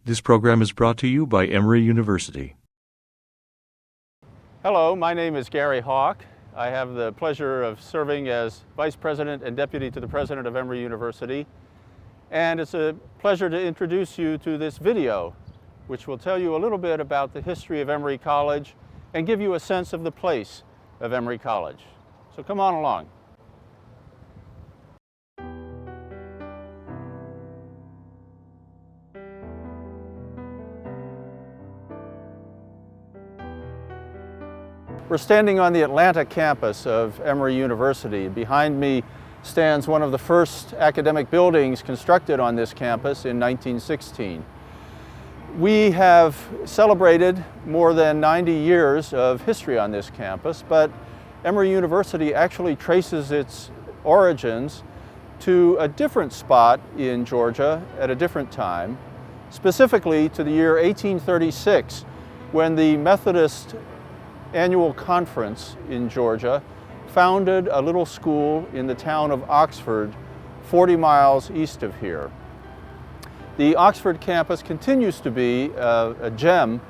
This program is brought to you by Emory University. Hello, my name is Gary Hauk. I have the pleasure of serving as Vice President and Deputy to the President of Emory University. And it's a pleasure to introduce you to this video, which will tell you a little bit about the history of Emory College and give you a sense of the place of Emory College. So come on along. We're standing on the Atlanta campus of Emory University. Behind me stands one of the first academic buildings constructed on this campus in 1916. We have celebrated more than 90 years of history on this campus, but Emory University actually traces its origins to a different spot in Georgia at a different time, specifically to the year 1836, when the Methodist Annual Conference in Georgia founded a little school in the town of Oxford, 40 miles east of here. The Oxford campus continues to be a gem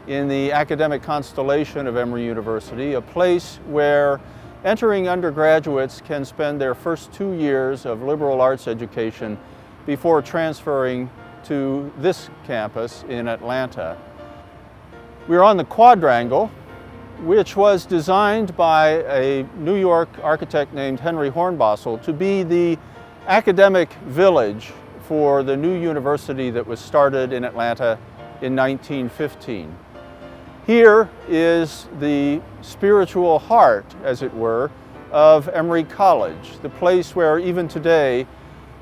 in the academic constellation of Emory University, a place where entering undergraduates can spend their first 2 years of liberal arts education before transferring to this campus in Atlanta. We're on the quadrangle, which was designed by a New York architect named Henry Hornbostel to be the academic village for the new university that was started in Atlanta in 1915. Here is the spiritual heart, as it were, of Emory College, the place where even today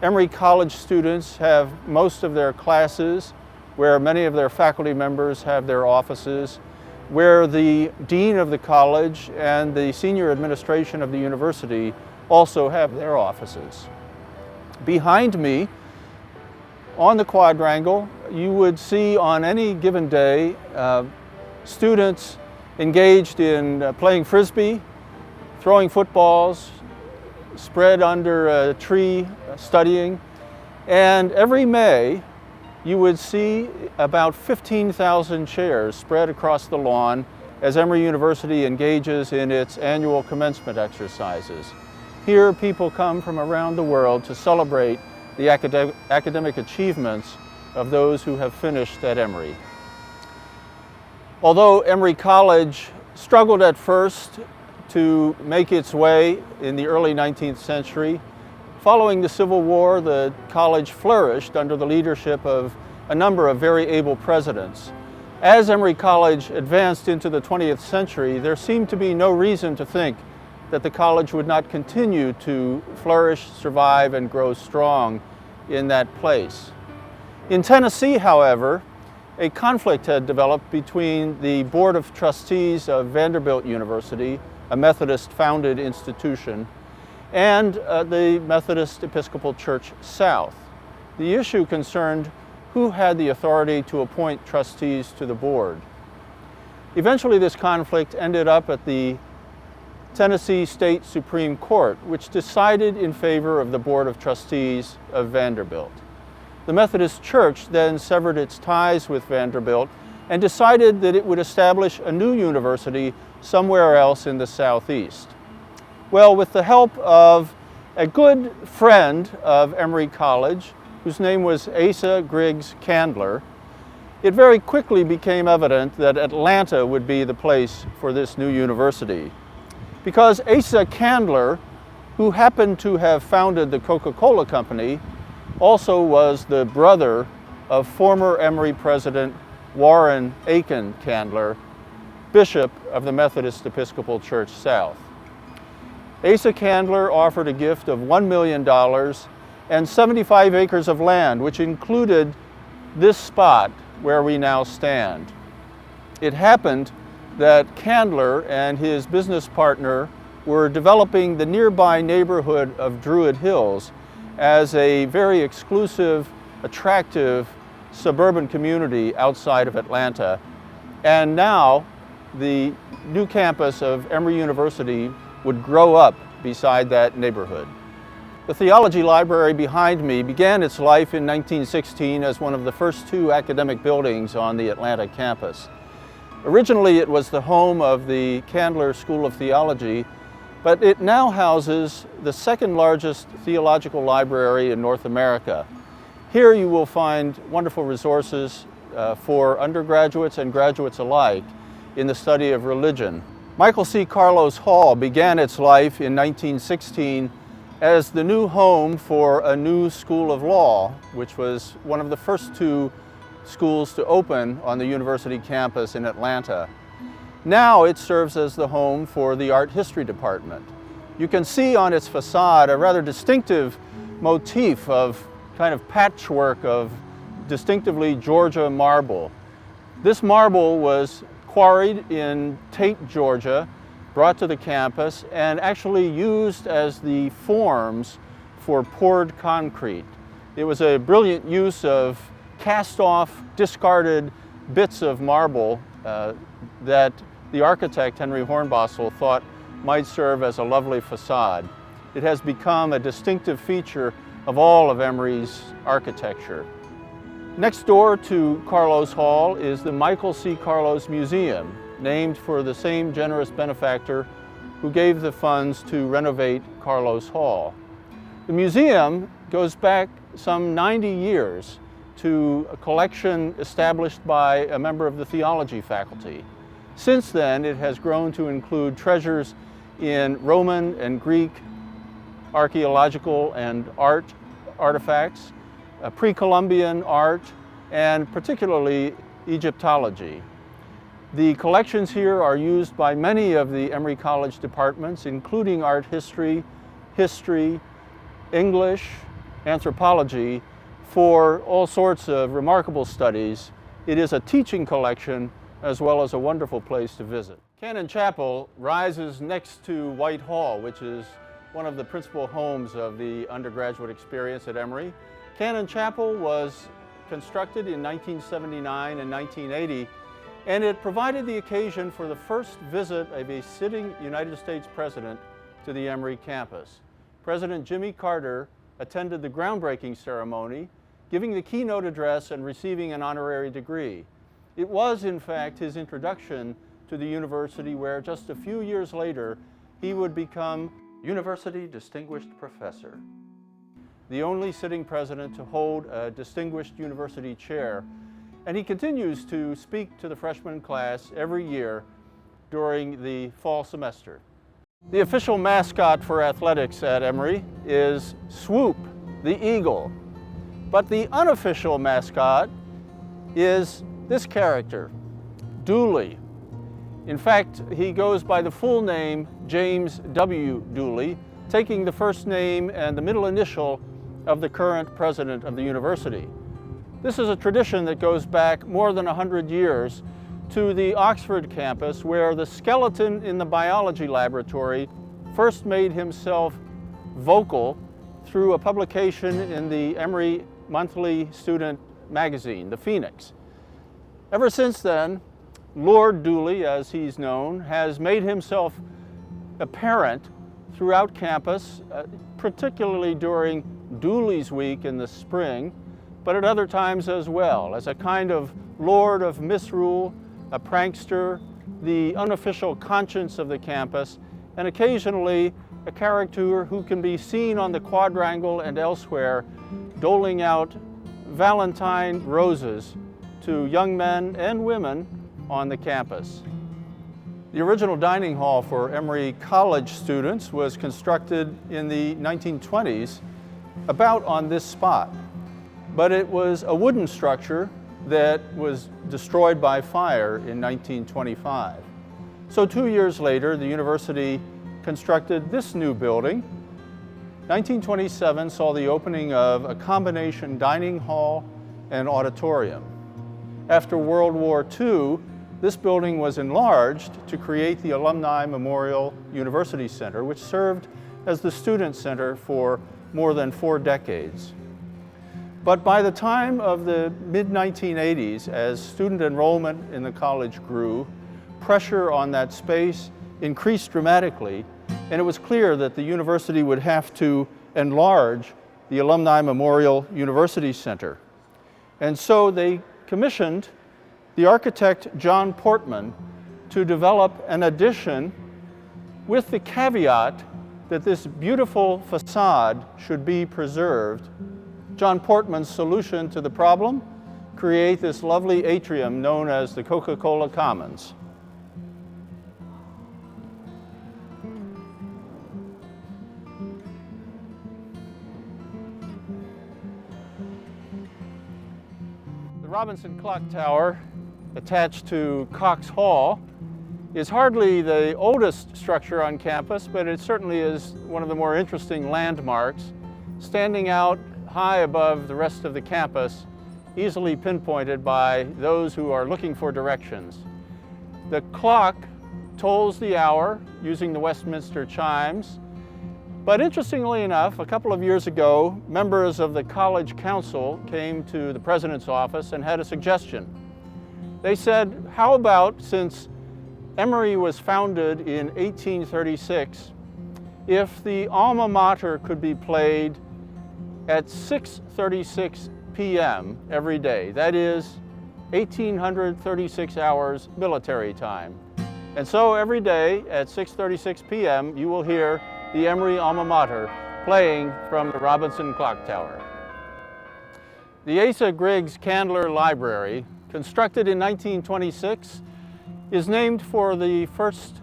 Emory College students have most of their classes, where many of their faculty members have their offices, where the dean of the college and the senior administration of the university also have their offices. Behind me, on the quadrangle, you would see on any given day students engaged in playing frisbee, throwing footballs, spread under a tree, studying, and every May you would see about 15,000 chairs spread across the lawn as Emory University engages in its annual commencement exercises. Here people come from around the world to celebrate the academic achievements of those who have finished at Emory. Although Emory College struggled at first to make its way in the early 19th century, following the Civil War, the college flourished under the leadership of a number of very able presidents. As Emory College advanced into the 20th century, there seemed to be no reason to think that the college would not continue to flourish, survive, and grow strong in that place. In Tennessee, however, a conflict had developed between the Board of Trustees of Vanderbilt University, a Methodist-founded institution, and the Methodist Episcopal Church South. The issue concerned who had the authority to appoint trustees to the board. Eventually this conflict ended up at the Tennessee State Supreme Court, which decided in favor of the Board of Trustees of Vanderbilt. The Methodist Church then severed its ties with Vanderbilt and decided that it would establish a new university somewhere else in the Southeast. Well, with the help of a good friend of Emory College, whose name was Asa Griggs Candler, it very quickly became evident that Atlanta would be the place for this new university. Because Asa Candler, who happened to have founded the Coca-Cola Company, also was the brother of former Emory president Warren Aiken Candler, Bishop of the Methodist Episcopal Church South. Asa Candler offered a gift of $1 million and 75 acres of land, which included this spot where we now stand. It happened that Candler and his business partner were developing the nearby neighborhood of Druid Hills as a very exclusive, attractive suburban community outside of Atlanta. And now the new campus of Emory University would grow up beside that neighborhood. The theology library behind me began its life in 1916 as one of the first two academic buildings on the Atlanta campus. Originally, it was the home of the Candler School of Theology, but it now houses the second largest theological library in North America. Here you will find wonderful resources for undergraduates and graduates alike in the study of religion. Michael C. Carlos Hall began its life in 1916 as the new home for a new school of law, which was one of the first two schools to open on the university campus in Atlanta. Now it serves as the home for the art history department. You can see on its facade a rather distinctive motif of kind of patchwork of distinctively Georgia marble. This marble was quarried in Tate, Georgia, brought to the campus, and actually used as the forms for poured concrete. It was a brilliant use of cast-off, discarded bits of marble that the architect, Henry Hornbostel, thought might serve as a lovely facade. It has become a distinctive feature of all of Emory's architecture. Next door to Carlos Hall is the Michael C. Carlos Museum, named for the same generous benefactor who gave the funds to renovate Carlos Hall. The museum goes back some 90 years to a collection established by a member of the theology faculty. Since then, it has grown to include treasures in Roman and Greek archaeological and art artifacts, pre-Columbian art, and particularly Egyptology. The collections here are used by many of the Emory College departments, including art history, history, English, anthropology, for all sorts of remarkable studies. It is a teaching collection as well as a wonderful place to visit. Cannon Chapel rises next to White Hall, which is one of the principal homes of the undergraduate experience at Emory. Cannon Chapel was constructed in 1979 and 1980, and it provided the occasion for the first visit of a sitting United States president to the Emory campus. President Jimmy Carter attended the groundbreaking ceremony, giving the keynote address and receiving an honorary degree. It was, in fact, his introduction to the university where just a few years later he would become University Distinguished Professor, the only sitting president to hold a distinguished university chair, and he continues to speak to the freshman class every year during the fall semester. The official mascot for athletics at Emory is Swoop, the eagle, but the unofficial mascot is this character, Dooley. In fact, he goes by the full name James W. Dooley, taking the first name and the middle initial of the current president of the university. This is a tradition that goes back more than 100 years to the Oxford campus, where the skeleton in the biology laboratory first made himself vocal through a publication in the Emory monthly student magazine, The Phoenix. Ever since then, Lord Dooley, as he's known, has made himself apparent throughout campus, particularly during Dooley's Week in the spring, but at other times as well, as a kind of lord of misrule, a prankster, the unofficial conscience of the campus, and occasionally a character who can be seen on the quadrangle and elsewhere doling out Valentine roses to young men and women on the campus. The original dining hall for Emory College students was constructed in the 1920s, about on this spot, but it was a wooden structure that was destroyed by fire in 1925. So 2 years later, the university constructed this new building. 1927 saw the opening of a combination dining hall and auditorium. After World War II, this building was enlarged to create the Alumni Memorial University Center, which served as the student center for more than 4 decades. But by the time of the mid-1980s, as student enrollment in the college grew, pressure on that space increased dramatically, and it was clear that the university would have to enlarge the Alumni Memorial University Center. And so they commissioned the architect John Portman to develop an addition with the caveat that this beautiful facade should be preserved. John Portman's solution to the problem: create this lovely atrium known as the Coca-Cola Commons. The Robinson Clock Tower, attached to Cox Hall, is hardly the oldest structure on campus, but it certainly is one of the more interesting landmarks, standing out high above the rest of the campus, easily pinpointed by those who are looking for directions. The clock tolls the hour using the Westminster chimes, but interestingly enough, a couple of years ago, members of the College Council came to the President's office and had a suggestion. They said, how about, since Emory was founded in 1836, if the alma mater could be played at 6:36 p.m. every day, that is 1836 hours military time. And so every day at 6:36 p.m. you will hear the Emory alma mater playing from the Robinson Clock Tower. The Asa Griggs Candler Library, constructed in 1926, is named for the first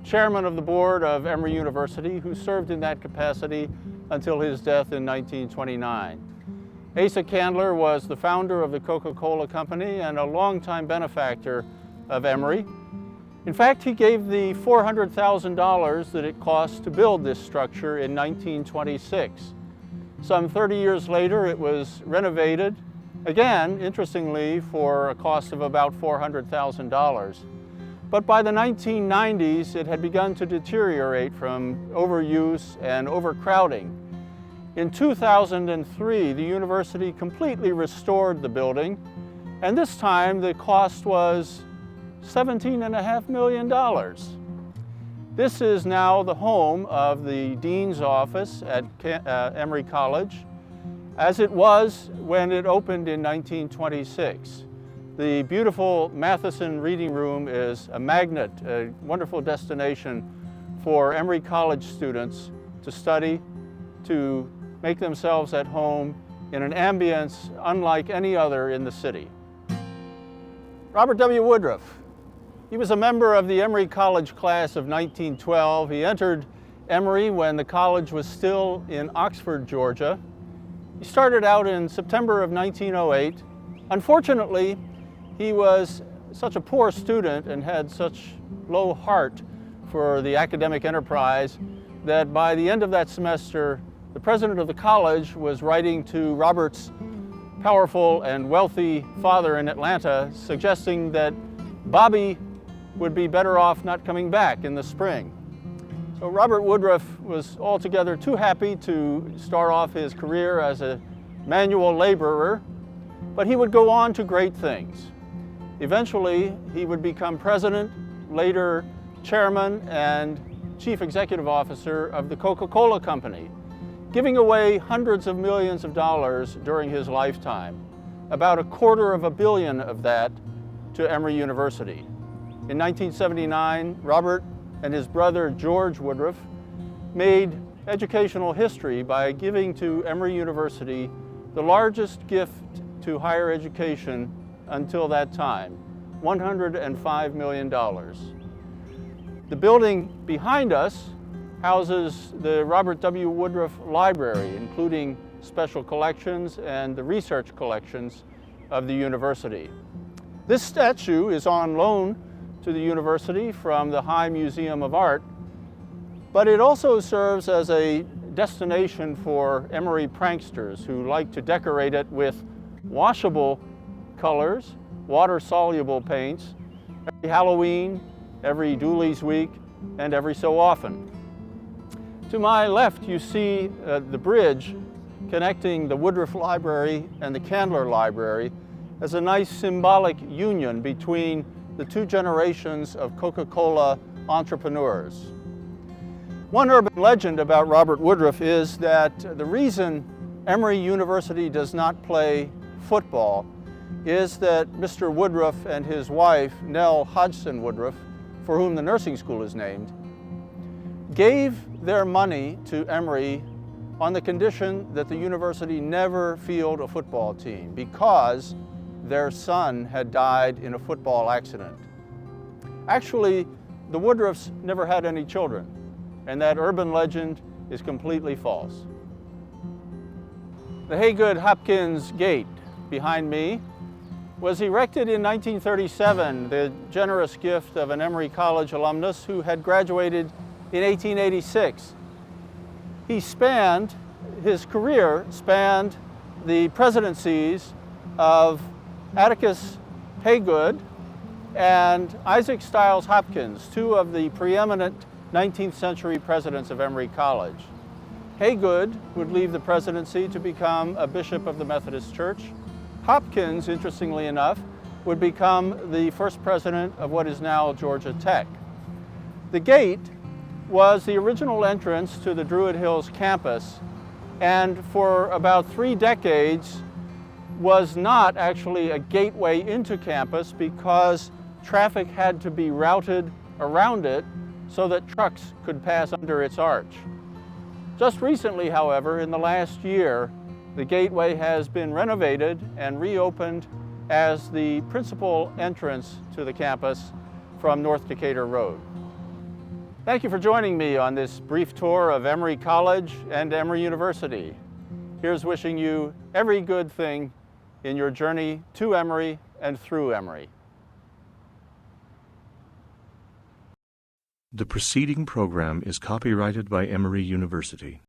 chairman of the board of Emory University, who served in that capacity until his death in 1929. Asa Candler was the founder of the Coca-Cola Company and a longtime benefactor of Emory. In fact, he gave the $400,000 that it cost to build this structure in 1926. Some 30 years later, it was renovated, again, interestingly, for a cost of about $400,000. But by the 1990s, it had begun to deteriorate from overuse and overcrowding. In 2003, the university completely restored the building, and this time the cost was $17.5 million. This is now the home of the dean's office at Emory College, as it was when it opened in 1926. The beautiful Matheson reading room is a magnet, a wonderful destination for Emory College students to study, to make themselves at home in an ambience unlike any other in the city. Robert W. Woodruff. He was a member of the Emory College class of 1912. He entered Emory when the college was still in Oxford, Georgia. He started out in September of 1908. Unfortunately, he was such a poor student and had such low heart for the academic enterprise that by the end of that semester, the president of the college was writing to Robert's powerful and wealthy father in Atlanta, suggesting that Bobby would be better off not coming back in the spring. So Robert Woodruff was altogether too happy to start off his career as a manual laborer, but he would go on to great things. Eventually, he would become president, later chairman and chief executive officer of the Coca-Cola Company, giving away hundreds of millions of dollars during his lifetime, about $250 million of that to Emory University. In 1979, Robert and his brother George Woodruff made educational history by giving to Emory University the largest gift to higher education until that time, $105 million. The building behind us houses the Robert W. Woodruff Library, including special collections and the research collections of the university. This statue is on loan to the university from the High Museum of Art, but it also serves as a destination for Emory pranksters who like to decorate it with washable colors, water-soluble paints, every Halloween, every Dooley's Week, and every so often. To my left, you see the bridge connecting the Woodruff Library and the Candler Library as a nice symbolic union between the two generations of Coca-Cola entrepreneurs. One urban legend about Robert Woodruff is that the reason Emory University does not play football is that Mr. Woodruff and his wife, Nell Hodgson Woodruff, for whom the nursing school is named, gave their money to Emory on the condition that the university never field a football team because their son had died in a football accident. Actually, the Woodruffs never had any children, and that urban legend is completely false. The Haygood Hopkins gate behind me was erected in 1937, the generous gift of an Emory College alumnus who had graduated in 1886. His career spanned the presidencies of Atticus Haygood and Isaac Stiles Hopkins, two of the preeminent 19th century presidents of Emory College. Haygood would leave the presidency to become a bishop of the Methodist Church. Hopkins, interestingly enough, would become the first president of what is now Georgia Tech. The gate was the original entrance to the Druid Hills campus, and for about 3 decades was not actually a gateway into campus because traffic had to be routed around it so that trucks could pass under its arch. Just recently, however, in the last year, the gateway has been renovated and reopened as the principal entrance to the campus from North Decatur Road. Thank you for joining me on this brief tour of Emory College and Emory University. Here's wishing you every good thing in your journey to Emory and through Emory. The preceding program is copyrighted by Emory University.